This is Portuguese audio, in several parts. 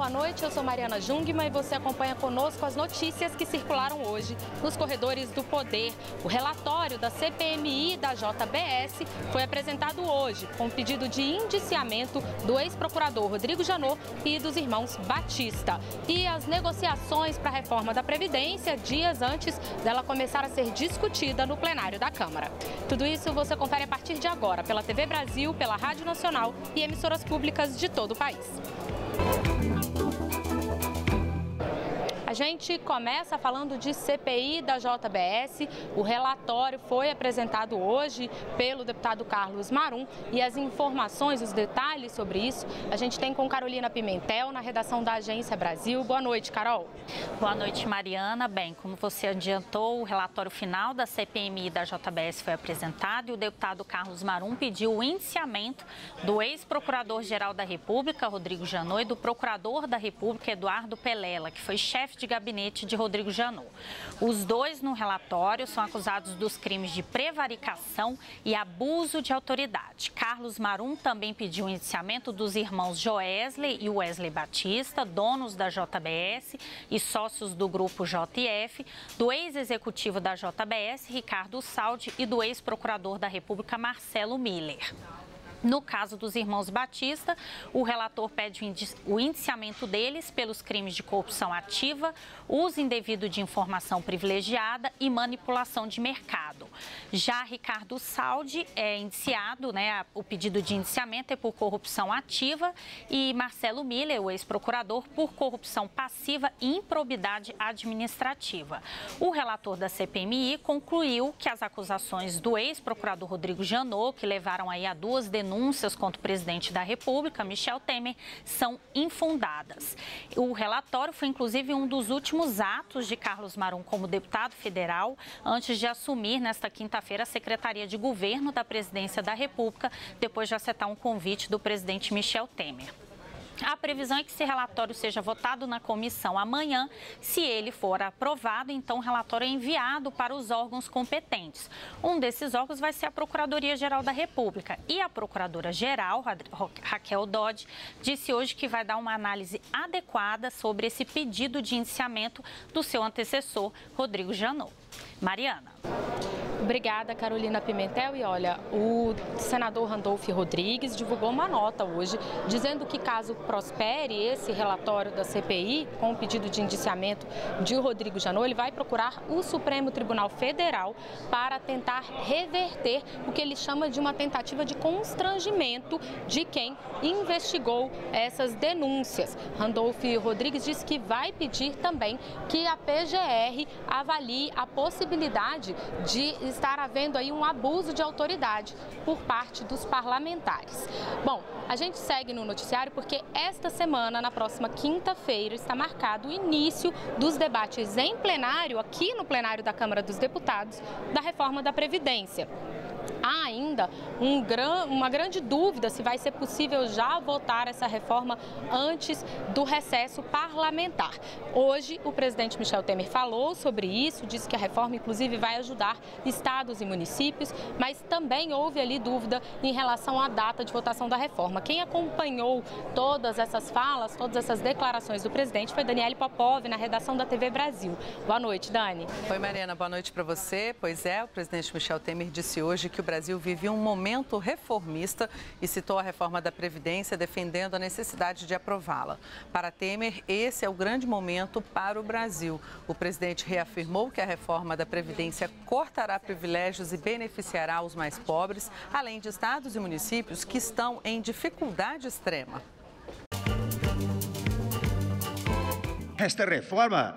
boa noite. Eu sou Mariana Jungmann e você acompanha conosco as notícias que circularam hoje nos corredores do poder. O relatório da CPMI da JBS foi apresentado hoje com pedido de indiciamento do ex-procurador Rodrigo Janot e dos irmãos Batista. E as negociações para a reforma da Previdência dias antes dela começar a ser discutida no plenário da Câmara. Tudo isso você confere a partir de agora pela TV Brasil, pela Rádio Nacional e emissoras públicas de todo o país. A gente começa falando de CPI da JBS. O relatório foi apresentado hoje pelo deputado Carlos Marum e as informações, os detalhes sobre isso, a gente tem com Carolina Pimentel, na redação da Agência Brasil. Boa noite, Carol. Boa noite, Mariana. Bem, como você adiantou, o relatório final da CPMI da JBS foi apresentado e o deputado Carlos Marum pediu o indiciamento do ex-procurador-geral da República, Rodrigo Janot, e do procurador da República, Eduardo Pelela, que foi chefe de gabinete de Rodrigo Janot. Os dois, no relatório, são acusados dos crimes de prevaricação e abuso de autoridade. Carlos Marum também pediu o indiciamento dos irmãos Joesley e Wesley Batista, donos da JBS e sócios do grupo JF, do ex-executivo da JBS, Ricardo Saldi, e do ex-procurador da República, Marcelo Miller. No caso dos irmãos Batista, o relator pede o indiciamento deles pelos crimes de corrupção ativa, uso indevido de informação privilegiada e manipulação de mercado. Já Ricardo Saldi é indiciado, o pedido de indiciamento é por corrupção ativa, e Marcelo Miller, o ex-procurador, por corrupção passiva e improbidade administrativa. O relator da CPMI concluiu que as acusações do ex-procurador Rodrigo Janot, que levaram aí a duas denúncias contra o presidente da República, Michel Temer, são infundadas. O relatório foi, inclusive, um dos últimos atos de Carlos Marum como deputado federal, antes de assumir, nesta quinta-feira, a Secretaria de Governo da Presidência da República, depois de aceitar um convite do presidente Michel Temer. A previsão é que esse relatório seja votado na comissão amanhã. Se ele for aprovado, então o relatório é enviado para os órgãos competentes. Um desses órgãos vai ser a Procuradoria-Geral da República. E a Procuradora-Geral, Raquel Dodge, disse hoje que vai dar uma análise adequada sobre esse pedido de indiciamento do seu antecessor, Rodrigo Janot. Mariana. Obrigada, Carolina Pimentel. E olha, o senador Randolfo Rodrigues divulgou uma nota hoje dizendo que, caso prospere esse relatório da CPI com o pedido de indiciamento de Rodrigo Janot, ele vai procurar o Supremo Tribunal Federal para tentar reverter o que ele chama de uma tentativa de constrangimento de quem investigou essas denúncias. Randolfo Rodrigues disse que vai pedir também que a PGR avalie a possibilidade de estar havendo aí um abuso de autoridade por parte dos parlamentares. Bom, a gente segue no noticiário porque esta semana, na próxima quinta-feira, está marcado o início dos debates em plenário, aqui no plenário da Câmara dos Deputados, da reforma da Previdência. Há ainda uma grande dúvida se vai ser possível já votar essa reforma antes do recesso parlamentar. Hoje, o presidente Michel Temer falou sobre isso, disse que a reforma, inclusive, vai ajudar estados e municípios, mas também houve ali dúvida em relação à data de votação da reforma. Quem acompanhou todas essas falas, todas essas declarações do presidente foi Daniele Popov, na redação da TV Brasil. Boa noite, Dani. Oi, Mariana, boa noite para você. Pois é, o presidente Michel Temer disse hoje que o Brasil vive um momento reformista e citou a reforma da Previdência, defendendo a necessidade de aprová-la. Para Temer, esse é o grande momento para o Brasil. O presidente reafirmou que a reforma da Previdência cortará privilégios e beneficiará os mais pobres, além de estados e municípios que estão em dificuldade extrema. Esta reforma,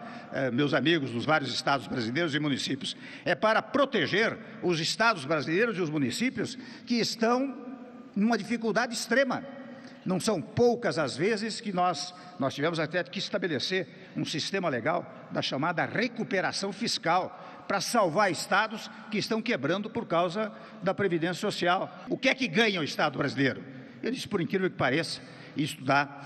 meus amigos dos vários estados brasileiros e municípios, é para proteger os estados brasileiros e os municípios que estão numa dificuldade extrema. Não são poucas as vezes que nós tivemos até que estabelecer um sistema legal da chamada recuperação fiscal para salvar estados que estão quebrando por causa da Previdência Social. O que é que ganha o Estado brasileiro? Eu disse, por incrível que pareça, isso dá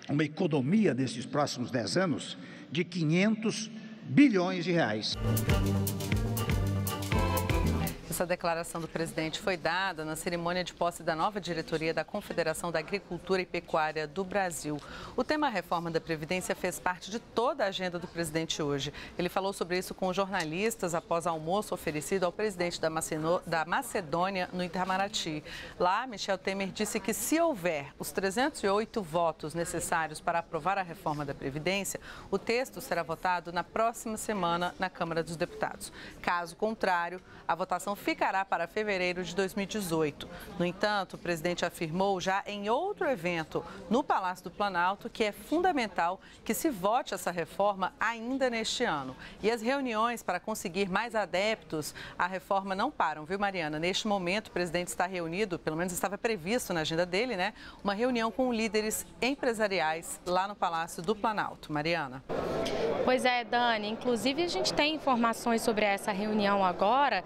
uma economia nesses próximos 10 anos de 500 bilhões de reais. Essa declaração do presidente foi dada na cerimônia de posse da nova diretoria da Confederação da Agricultura e Pecuária do Brasil. O tema reforma da Previdência fez parte de toda a agenda do presidente hoje. Ele falou sobre isso com jornalistas após almoço oferecido ao presidente da Macedônia no Itamaraty. Lá, Michel Temer disse que se houver os 308 votos necessários para aprovar a reforma da Previdência, o texto será votado na próxima semana na Câmara dos Deputados. Caso contrário, a votação ficará para fevereiro de 2018. No entanto, o presidente afirmou já em outro evento no Palácio do Planalto que é fundamental que se vote essa reforma ainda neste ano. E as reuniões para conseguir mais adeptos à reforma não param, viu, Mariana? Neste momento, o presidente está reunido, pelo menos estava previsto na agenda dele, né? Uma reunião com líderes empresariais lá no Palácio do Planalto. Mariana. Pois é, Dani. Inclusive, a gente tem informações sobre essa reunião agora,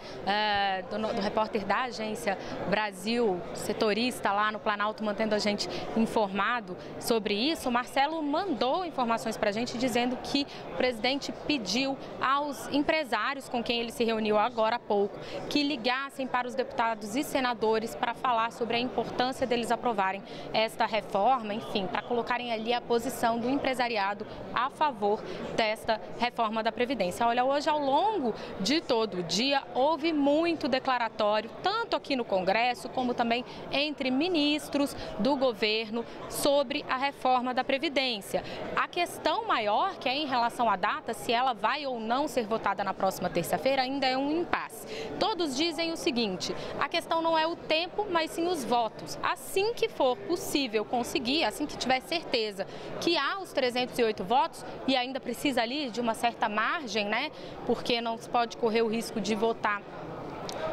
do repórter da Agência Brasil, setorista lá no Planalto, mantendo a gente informado sobre isso. O Marcelo mandou informações para a gente dizendo que o presidente pediu aos empresários com quem ele se reuniu agora há pouco que ligassem para os deputados e senadores para falar sobre a importância deles aprovarem esta reforma, enfim, para colocarem ali a posição do empresariado a favor desta reforma da Previdência. Olha, hoje ao longo de todo o dia houve muito declaratório, tanto aqui no Congresso como também entre ministros do governo sobre a reforma da Previdência. A questão maior, que é em relação à data, se ela vai ou não ser votada na próxima terça-feira, ainda é um impasse. Todos dizem o seguinte: a questão não é o tempo, mas sim os votos. Assim que for possível conseguir, assim que tiver certeza que há os 308 votos, e ainda precisa ali de uma certa margem, né? Porque não se pode correr o risco de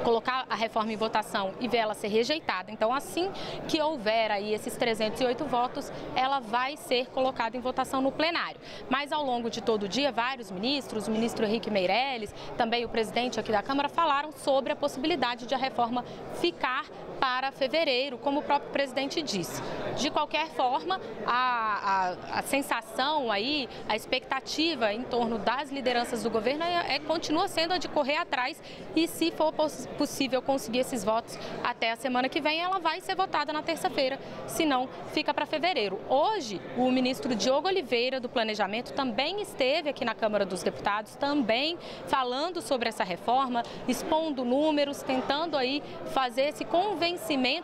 colocar a reforma em votação e ver ela ser rejeitada. Então, assim que houver aí esses 308 votos, ela vai ser colocada em votação no plenário. Mas ao longo de todo o dia, vários ministros, o ministro Henrique Meirelles, também o presidente aqui da Câmara, falaram sobre a possibilidade de a reforma ficar para fevereiro, como o próprio presidente disse. De qualquer forma, a sensação aí, a expectativa em torno das lideranças do governo continua sendo a de correr atrás, e se for possível conseguir esses votos até a semana que vem, ela vai ser votada na terça-feira, se não, fica para fevereiro. Hoje, o ministro Diogo Oliveira, do Planejamento, também esteve aqui na Câmara dos Deputados, também falando sobre essa reforma, expondo números, tentando aí fazer esse convencimento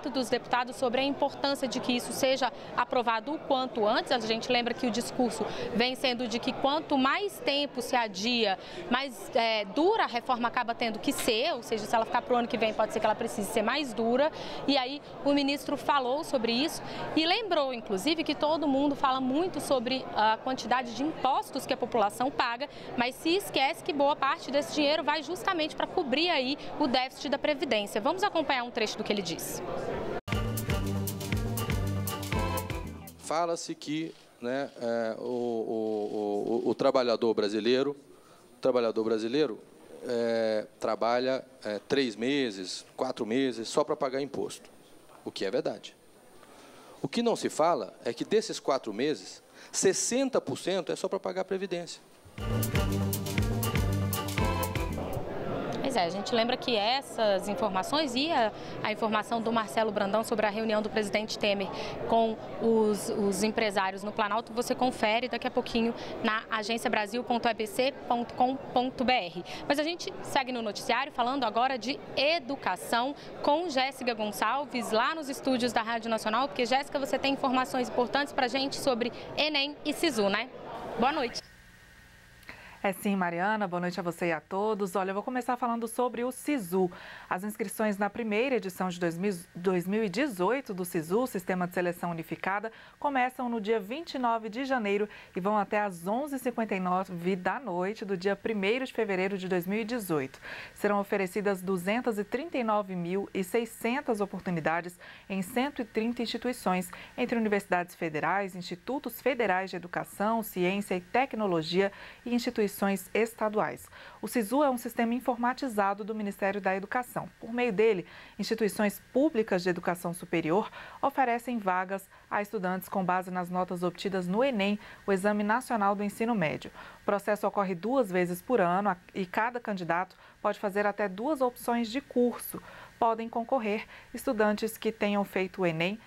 dos deputados sobre a importância de que isso seja aprovado o quanto antes. A gente lembra que o discurso vem sendo de que quanto mais tempo se adia, mais dura a reforma acaba tendo que ser, ou seja, se ela ficar para o ano que vem, pode ser que ela precise ser mais dura. E aí o ministro falou sobre isso e lembrou, inclusive, que todo mundo fala muito sobre a quantidade de impostos que a população paga, mas se esquece que boa parte desse dinheiro vai justamente para cobrir aí o déficit da Previdência. Vamos acompanhar um trecho do que ele disse. Fala-se que, né, o trabalhador brasileiro trabalha 3 meses, 4 meses só para pagar imposto, o que é verdade. O que não se fala é que desses 4 meses, 60% é só para pagar a Previdência. Pois é, a gente lembra que essas informações e a informação do Marcelo Brandão sobre a reunião do presidente Temer com os empresários no Planalto, você confere daqui a pouquinho na agenciabrasil.abc.com.br. Mas a gente segue no noticiário falando agora de educação com Jéssica Gonçalves, lá nos estúdios da Rádio Nacional, porque, Jéssica, você tem informações importantes para a gente sobre Enem e Sisu, né? Boa noite. É sim, Mariana. Boa noite a você e a todos. Olha, eu vou começar falando sobre o Sisu. As inscrições na primeira edição de 2018 do Sisu, Sistema de Seleção Unificada, começam no dia 29 de janeiro e vão até às 11h59 da noite do dia 1º de fevereiro de 2018. Serão oferecidas 239.600 oportunidades em 130 instituições, entre universidades federais, institutos federais de educação, ciência e tecnologia e instituições instituições estaduais. O SISU é um sistema informatizado do Ministério da Educação. Por meio dele, instituições públicas de educação superior oferecem vagas a estudantes com base nas notas obtidas no Enem, o Exame Nacional do Ensino Médio. O processo ocorre 2 vezes por ano e cada candidato pode fazer até 2 opções de curso. Podem concorrer estudantes que tenham feito o Enem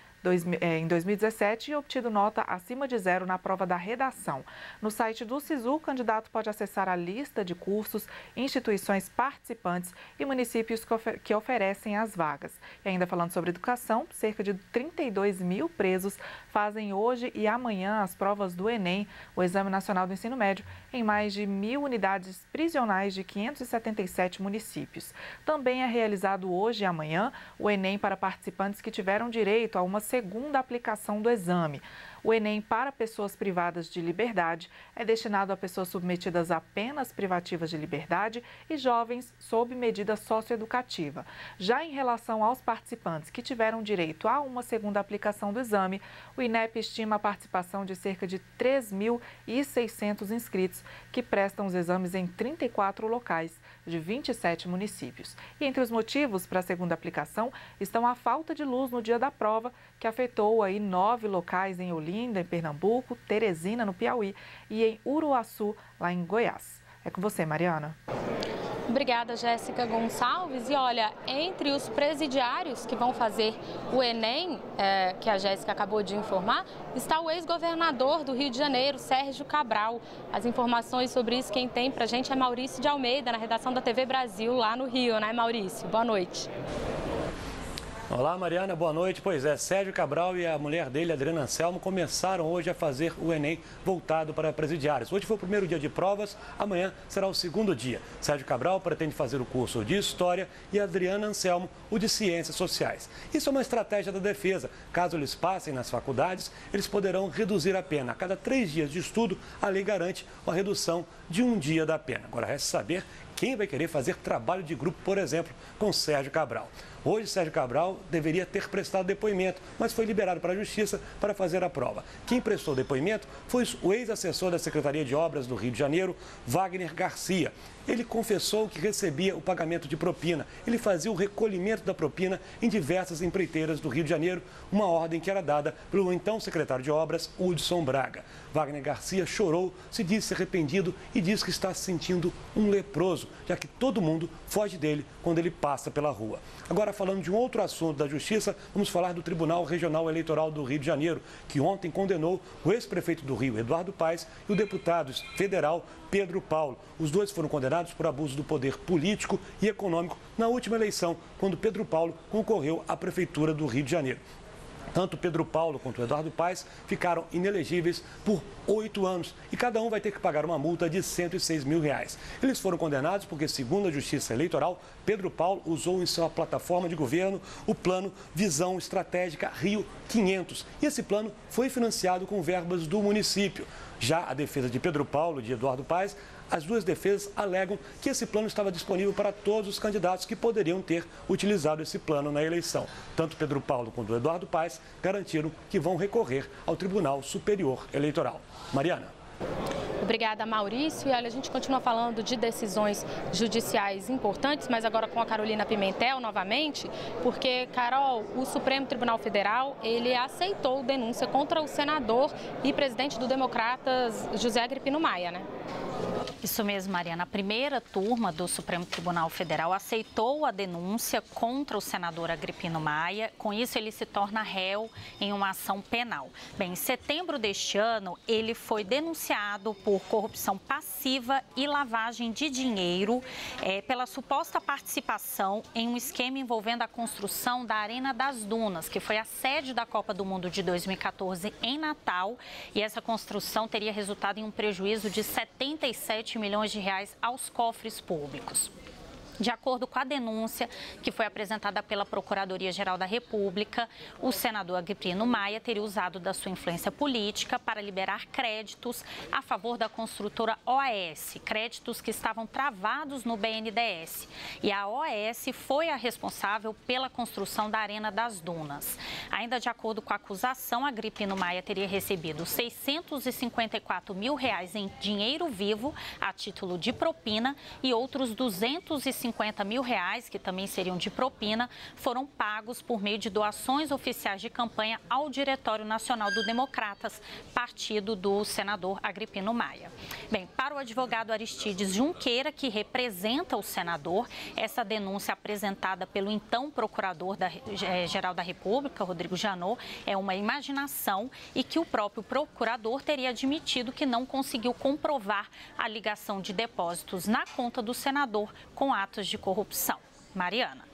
em 2017 e obtido nota acima de 0 na prova da redação. No site do SISU, o candidato pode acessar a lista de cursos, instituições participantes e municípios que oferecem as vagas. E ainda falando sobre educação, cerca de 32 mil presos fazem hoje e amanhã as provas do Enem, o Exame Nacional do Ensino Médio, em mais de 1.000 unidades prisionais de 577 municípios. Também é realizado hoje e amanhã o Enem para participantes que tiveram direito a uma segunda aplicação do exame. O Enem para pessoas privadas de liberdade é destinado a pessoas submetidas a penas privativas de liberdade e jovens sob medida socioeducativa. Já em relação aos participantes que tiveram direito a uma segunda aplicação do exame, o INEP estima a participação de cerca de 3.600 inscritos que prestam os exames em 34 locais de 27 municípios. E entre os motivos para a segunda aplicação estão a falta de luz no dia da prova, que afetou aí 9 locais em Olinda, em Pernambuco, Teresina, no Piauí, e em Uruaçu, lá em Goiás. É com você, Mariana. Obrigada, Jéssica Gonçalves. E olha, entre os presidiários que vão fazer o Enem, que a Jéssica acabou de informar, está o ex-governador do Rio de Janeiro, Sérgio Cabral. As informações sobre isso quem tem pra gente é Maurício de Almeida, na redação da TV Brasil, lá no Rio, né, Maurício? Boa noite. Olá, Mariana, boa noite. Pois é, Sérgio Cabral e a mulher dele, Adriana Anselmo, começaram hoje a fazer o Enem voltado para presidiários. Hoje foi o primeiro dia de provas, amanhã será o segundo dia. Sérgio Cabral pretende fazer o curso de História e Adriana Anselmo o de Ciências Sociais. Isso é uma estratégia da defesa. Caso eles passem nas faculdades, eles poderão reduzir a pena. A cada 3 dias de estudo, a lei garante uma redução de 1 dia da pena. Agora, resta saber quem vai querer fazer trabalho de grupo, por exemplo, com Sérgio Cabral. Hoje, Sérgio Cabral deveria ter prestado depoimento, mas foi liberado para a Justiça para fazer a prova. Quem prestou depoimento foi o ex-assessor da Secretaria de Obras do Rio de Janeiro, Wagner Garcia. Ele confessou que recebia o pagamento de propina. Ele fazia o recolhimento da propina em diversas empreiteiras do Rio de Janeiro, uma ordem que era dada pelo então secretário de Obras, Hudson Braga. Wagner Garcia chorou, se disse arrependido e diz que está se sentindo um leproso, já que todo mundo foge dele quando ele passa pela rua. Agora, falando de um outro assunto da Justiça, vamos falar do Tribunal Regional Eleitoral do Rio de Janeiro, que ontem condenou o ex-prefeito do Rio, Eduardo Paes, e o deputado federal Pedro Paulo. Os dois foram condenados por abuso do poder político e econômico na última eleição, quando Pedro Paulo concorreu à Prefeitura do Rio de Janeiro. Tanto Pedro Paulo quanto Eduardo Paes ficaram inelegíveis por 8 anos e cada um vai ter que pagar uma multa de R$106 mil. Eles foram condenados porque, segundo a Justiça Eleitoral, Pedro Paulo usou em sua plataforma de governo o plano Visão Estratégica Rio 500. E esse plano foi financiado com verbas do município. Já a defesa de Pedro Paulo e de Eduardo Paes, as duas defesas alegam que esse plano estava disponível para todos os candidatos que poderiam ter utilizado esse plano na eleição. Tanto Pedro Paulo quanto Eduardo Paes garantiram que vão recorrer ao Tribunal Superior Eleitoral. Mariana. Obrigada, Maurício. E olha, a gente continua falando de decisões judiciais importantes, mas agora com a Carolina Pimentel novamente, porque, Carol, o Supremo Tribunal Federal, ele aceitou denúncia contra o senador e presidente do Democratas, José Agripino Maia, né? Isso mesmo, Mariana. A primeira turma do Supremo Tribunal Federal aceitou a denúncia contra o senador Agripino Maia. Com isso, ele se torna réu em uma ação penal. Bem, em setembro deste ano, ele foi denunciado por corrupção passiva e lavagem de dinheiro pela suposta participação em um esquema envolvendo a construção da Arena das Dunas, que foi a sede da Copa do Mundo de 2014 em Natal. E essa construção teria resultado em um prejuízo de R$77 milhões aos cofres públicos. De acordo com a denúncia que foi apresentada pela Procuradoria-Geral da República, o senador Agripino Maia teria usado da sua influência política para liberar créditos a favor da construtora OAS, créditos que estavam travados no BNDES. E a OAS foi a responsável pela construção da Arena das Dunas. Ainda de acordo com a acusação, Agripino Maia teria recebido R$ 654 mil em dinheiro vivo a título de propina e outros R$ 250 mil, que também seriam de propina, foram pagos por meio de doações oficiais de campanha ao Diretório Nacional do Democratas, partido do senador Agripino Maia. Bem, para o advogado Aristides Junqueira, que representa o senador, essa denúncia apresentada pelo então Procurador-Geral da República, Rodrigo Janot, é uma imaginação e que o próprio procurador teria admitido que não conseguiu comprovar a ligação de depósitos na conta do senador com atos de corrupção. Mariana.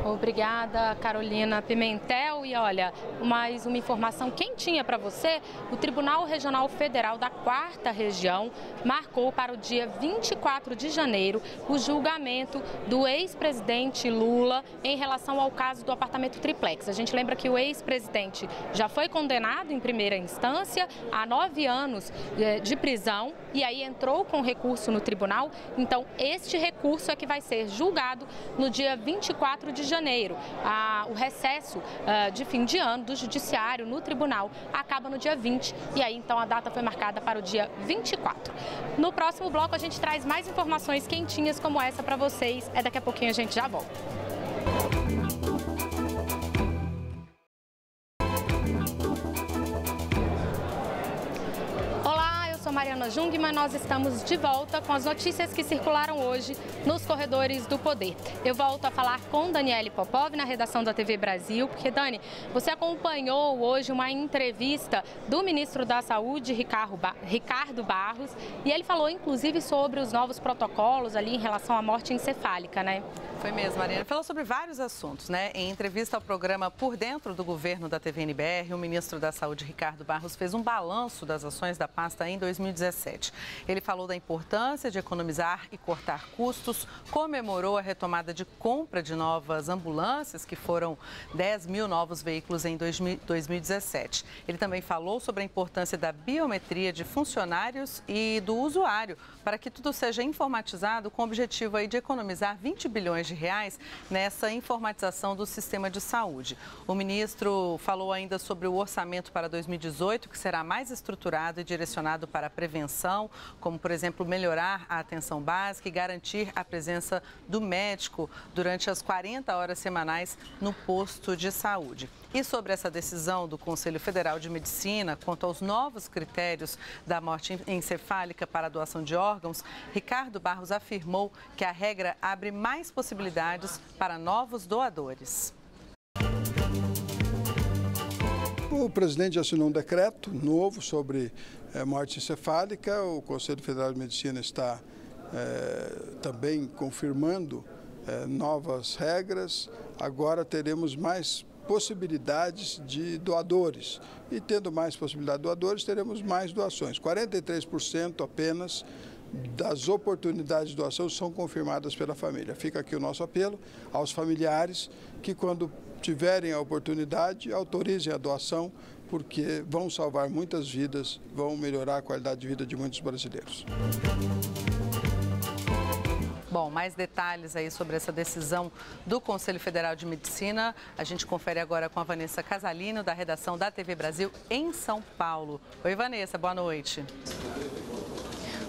Obrigada, Carolina Pimentel. E olha, mais uma informação quentinha para você. O Tribunal Regional Federal da 4ª Região marcou para o dia 24 de janeiro o julgamento do ex-presidente Lula em relação ao caso do apartamento triplex. A gente lembra que o ex-presidente já foi condenado em primeira instância a 9 anos de prisão e aí entrou com recurso no tribunal. Então, este recurso é que vai ser julgado no dia 24 de janeiro. O recesso de fim de ano do judiciário no tribunal acaba no dia 20 e aí então a data foi marcada para o dia 24. No próximo bloco a gente traz mais informações quentinhas como essa para vocês. Daqui a pouquinho a gente já volta. Mariana Jungmann, nós estamos de volta com as notícias que circularam hoje nos corredores do poder. Eu volto a falar com Daniele Popov na redação da TV Brasil, porque, Dani, você acompanhou hoje uma entrevista do ministro da Saúde, Ricardo Barros, e ele falou, inclusive, sobre os novos protocolos ali em relação à morte encefálica, né? Foi mesmo, Mariana. Ele falou sobre vários assuntos, né? Em entrevista ao programa Por Dentro do Governo da TV NBR, o ministro da Saúde, Ricardo Barros, fez um balanço das ações da pasta em 2017. Ele falou da importância de economizar e cortar custos, comemorou a retomada de compra de novas ambulâncias, que foram 10 mil novos veículos em 2017. Ele também falou sobre a importância da biometria de funcionários e do usuário, para que tudo seja informatizado, com o objetivo aí de economizar 20 bilhões de reais nessa informatização do sistema de saúde. O ministro falou ainda sobre o orçamento para 2018, que será mais estruturado e direcionado para a prevenção, como, por exemplo, melhorar a atenção básica e garantir a presença do médico durante as 40 horas semanais no posto de saúde. E sobre essa decisão do Conselho Federal de Medicina quanto aos novos critérios da morte encefálica para a doação de órgãos, Ricardo Barros afirmou que a regra abre mais possibilidades para novos doadores. O presidente assinou um decreto novo sobre morte encefálica. O Conselho Federal de Medicina está também confirmando novas regras. Agora teremos mais possibilidades de doadores. E tendo mais possibilidade de doadores, teremos mais doações. 43% apenas das oportunidades de doação são confirmadas pela família. Fica aqui o nosso apelo aos familiares que, quando tiverem a oportunidade, autorizem a doação, porque vão salvar muitas vidas, vão melhorar a qualidade de vida de muitos brasileiros. Bom, mais detalhes aí sobre essa decisão do Conselho Federal de Medicina. A gente confere agora com a Vanessa Casalino, da redação da TV Brasil em São Paulo. Oi, Vanessa, boa noite.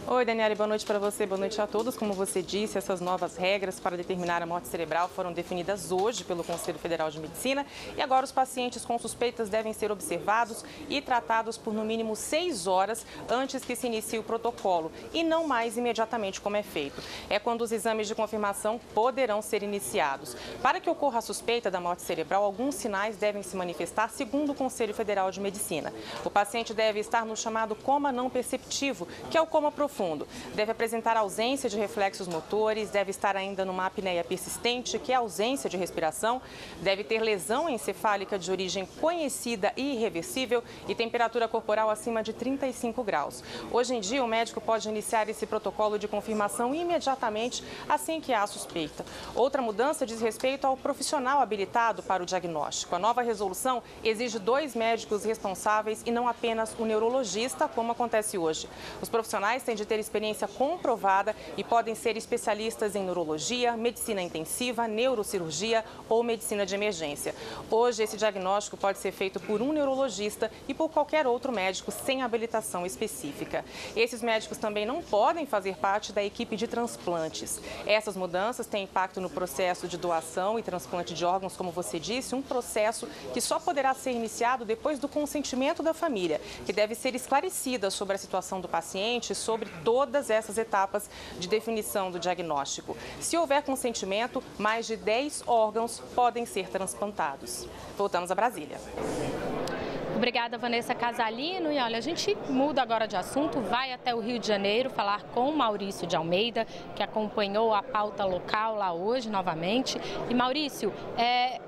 Oi, Daniele, boa noite para você, boa noite a todos. Como você disse, essas novas regras para determinar a morte cerebral foram definidas hoje pelo Conselho Federal de Medicina e agora os pacientes com suspeitas devem ser observados e tratados por no mínimo 6 horas antes que se inicie o protocolo e não mais imediatamente como é feito. É quando os exames de confirmação poderão ser iniciados. Para que ocorra a suspeita da morte cerebral, alguns sinais devem se manifestar segundo o Conselho Federal de Medicina. O paciente deve estar no chamado coma não perceptivo, que é o coma profundo profundo. Deve apresentar ausência de reflexos motores, deve estar ainda numa apneia persistente, que é ausência de respiração, deve ter lesão encefálica de origem conhecida e irreversível e temperatura corporal acima de 35 graus. Hoje em dia, o médico pode iniciar esse protocolo de confirmação imediatamente assim que há suspeita. Outra mudança diz respeito ao profissional habilitado para o diagnóstico. A nova resolução exige 2 médicos responsáveis e não apenas o neurologista, como acontece hoje. Os profissionais têm de ter experiência comprovada e podem ser especialistas em neurologia, medicina intensiva, neurocirurgia ou medicina de emergência. Hoje, esse diagnóstico pode ser feito por um neurologista e por qualquer outro médico sem habilitação específica. Esses médicos também não podem fazer parte da equipe de transplantes. Essas mudanças têm impacto no processo de doação e transplante de órgãos, como você disse, um processo que só poderá ser iniciado depois do consentimento da família, que deve ser esclarecida sobre a situação do paciente e sobre todas essas etapas de definição do diagnóstico. Se houver consentimento, mais de 10 órgãos podem ser transplantados. Voltamos a Brasília. Obrigada, Vanessa Casalino. E olha, a gente muda agora de assunto, vai até o Rio de Janeiro falar com o Maurício de Almeida, que acompanhou a pauta local lá hoje novamente. E Maurício,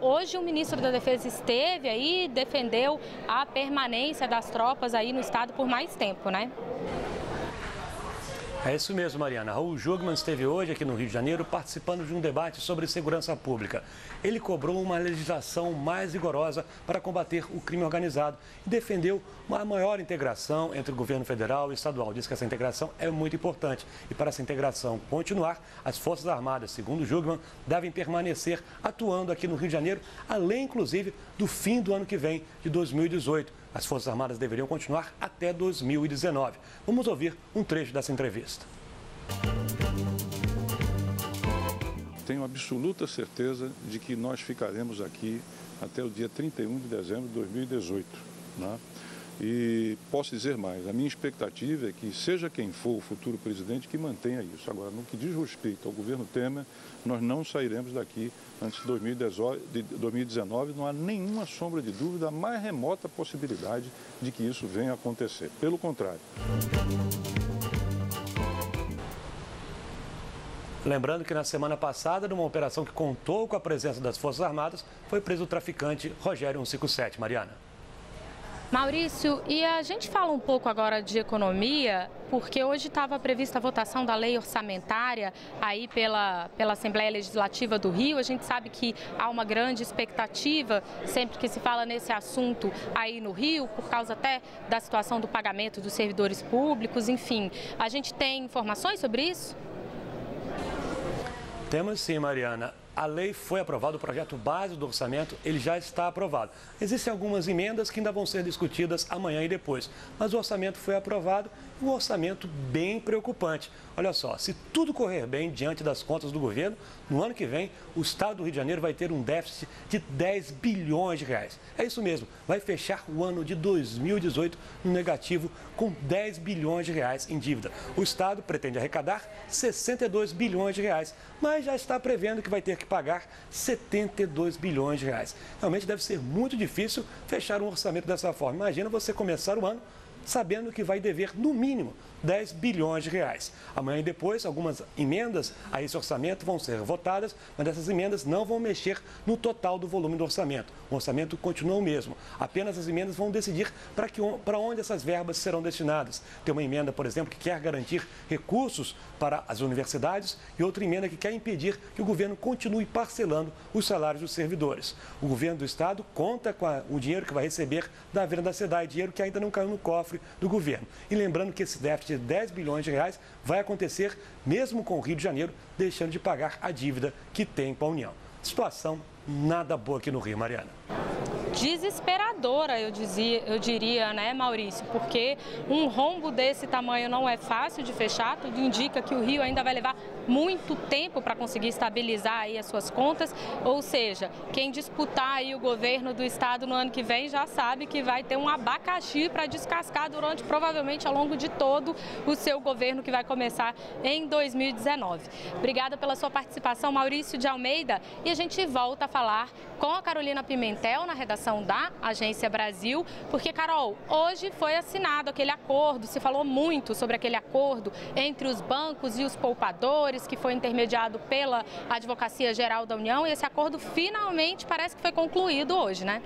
hoje o ministro da Defesa esteve aí e defendeu a permanência das tropas aí no estado por mais tempo, né? É isso mesmo, Mariana. Raul Jungmann esteve hoje aqui no Rio de Janeiro participando de um debate sobre segurança pública. Ele cobrou uma legislação mais rigorosa para combater o crime organizado e defendeu uma maior integração entre o governo federal e estadual. Diz que essa integração é muito importante e para essa integração continuar, as Forças Armadas, segundo Jungmann, devem permanecer atuando aqui no Rio de Janeiro, além inclusive do fim do ano que vem, de 2018. As Forças Armadas deveriam continuar até 2019. Vamos ouvir um trecho dessa entrevista. Tenho absoluta certeza de que nós ficaremos aqui até o dia 31 de dezembro de 2018. Né? E posso dizer mais, a minha expectativa é que seja quem for o futuro presidente que mantenha isso. Agora, no que diz respeito ao governo Temer, nós não sairemos daqui antes de 2019, não há nenhuma sombra de dúvida, a mais remota possibilidade de que isso venha a acontecer. Pelo contrário. Lembrando que na semana passada, numa operação que contou com a presença das Forças Armadas, foi preso o traficante Rogério 157. Mariana. Maurício, e a gente fala um pouco agora de economia, porque hoje estava prevista a votação da lei orçamentária aí pela Assembleia Legislativa do Rio. A gente sabe que há uma grande expectativa sempre que se fala nesse assunto aí no Rio, por causa até da situação do pagamento dos servidores públicos, enfim. A gente tem informações sobre isso? Temos sim, Mariana. A lei foi aprovada, o projeto base do orçamento, ele já está aprovado. Existem algumas emendas que ainda vão ser discutidas amanhã e depois, mas o orçamento foi aprovado, um orçamento bem preocupante. Olha só, se tudo correr bem diante das contas do governo, no ano que vem, o estado do Rio de Janeiro vai ter um déficit de 10 bilhões de reais. É isso mesmo, vai fechar o ano de 2018 no negativo com 10 bilhões de reais em dívida. O estado pretende arrecadar 62 bilhões de reais, mas já está prevendo que vai ter que pagar 72 bilhões de reais. Realmente deve ser muito difícil fechar um orçamento dessa forma. Imagina você começar o ano sabendo que vai dever, no mínimo, 10 bilhões de reais. Amanhã e depois, algumas emendas a esse orçamento vão ser votadas, mas essas emendas não vão mexer no total do volume do orçamento. O orçamento continua o mesmo. Apenas as emendas vão decidir para onde essas verbas serão destinadas. Tem uma emenda, por exemplo, que quer garantir recursos para as universidades e outra emenda que quer impedir que o governo continue parcelando os salários dos servidores. O governo do estado conta com o dinheiro que vai receber da venda da SEDAI, dinheiro que ainda não caiu no cofre do governo. E lembrando que esse déficit de 10 bilhões de reais vai acontecer mesmo com o Rio de Janeiro deixando de pagar a dívida que tem com a União. Situação nada boa aqui no Rio, Mariana. Desesperadora, eu diria, né, Maurício? Porque um rombo desse tamanho não é fácil de fechar, tudo indica que o Rio ainda vai levar muito tempo para conseguir estabilizar aí as suas contas, ou seja, quem disputar aí o governo do estado no ano que vem já sabe que vai ter um abacaxi para descascar durante, provavelmente, ao longo de todo o seu governo que vai começar em 2019. Obrigada pela sua participação, Maurício de Almeida, e a gente volta a falar com a Carolina Pimentel na redação direção da Agência Brasil, porque, Carol, hoje foi assinado aquele acordo, se falou muito sobre aquele acordo entre os bancos e os poupadores, que foi intermediado pela Advocacia Geral da União, e esse acordo finalmente parece que foi concluído hoje, né?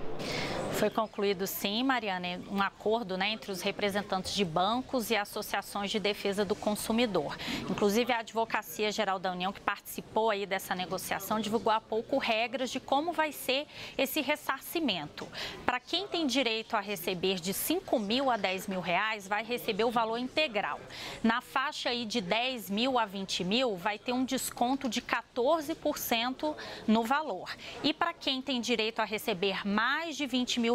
Foi concluído, sim, Mariana, um acordo, né, entre os representantes de bancos e associações de defesa do consumidor. Inclusive, a Advocacia Geral da União, que participou aí dessa negociação, divulgou há pouco regras de como vai ser esse ressarcimento. Para quem tem direito a receber de R$5.000 a R$10.000, vai receber o valor integral. Na faixa aí de R$10.000 a R$20.000, vai ter um desconto de 14% no valor. E para quem tem direito a receber mais de R$20.000,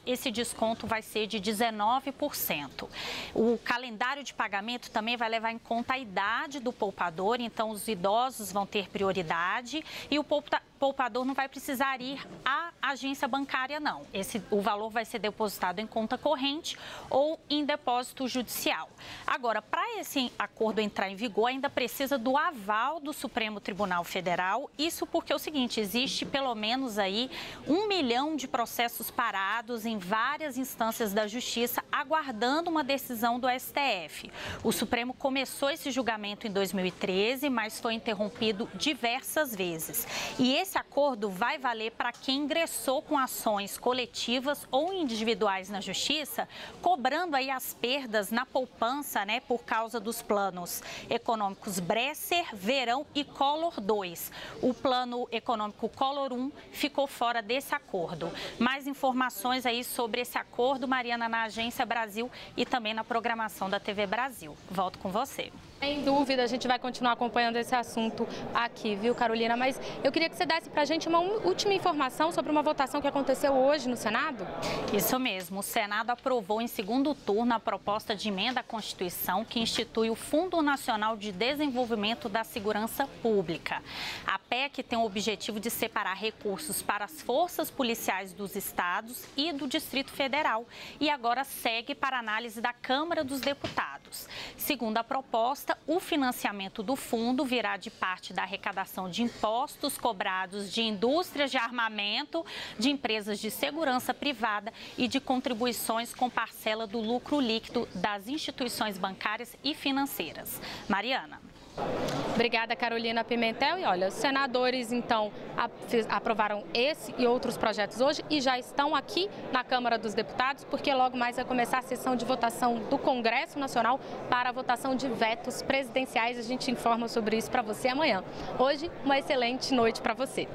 esse desconto vai ser de 19%. O calendário de pagamento também vai levar em conta a idade do poupador, então os idosos vão ter prioridade e o poupador não vai precisar ir à agência bancária, não. O valor vai ser depositado em conta corrente ou em depósito judicial. Agora, para esse acordo entrar em vigor, ainda precisa do aval do Supremo Tribunal Federal. Isso porque é o seguinte, existe pelo menos aí 1 milhão de processos parados em várias instâncias da Justiça, aguardando uma decisão do STF. O Supremo começou esse julgamento em 2013, mas foi interrompido diversas vezes. E esse acordo vai valer para quem ingressou com ações coletivas ou individuais na Justiça, cobrando aí as perdas na poupança, né, por causa dos planos econômicos Bresser, Verão e Collor 2. O plano econômico Collor 1 ficou fora desse acordo. Mais informações aí sobre esse acordo, Mariana, na Agência Brasil e também na programação da TV Brasil. Volto com você. Sem dúvida, a gente vai continuar acompanhando esse assunto aqui, viu, Carolina? Mas eu queria que você desse para a gente uma última informação sobre uma votação que aconteceu hoje no Senado. Isso mesmo, o Senado aprovou em segundo turno a proposta de emenda à Constituição que institui o Fundo Nacional de Desenvolvimento da Segurança Pública. A PEC tem o objetivo de separar recursos para as forças policiais dos estados e do Distrito Federal e agora segue para análise da Câmara dos Deputados. Segundo a proposta, o financiamento do fundo virá de parte da arrecadação de impostos cobrados de indústrias de armamento, de empresas de segurança privada e de contribuições com parcela do lucro líquido das instituições bancárias e financeiras. Mariana. Obrigada, Carolina Pimentel. E olha, os senadores, então, aprovaram esse e outros projetos hoje e já estão aqui na Câmara dos Deputados, porque logo mais vai começar a sessão de votação do Congresso Nacional para a votação de vetos presidenciais. A gente informa sobre isso para você amanhã. Hoje, uma excelente noite para você.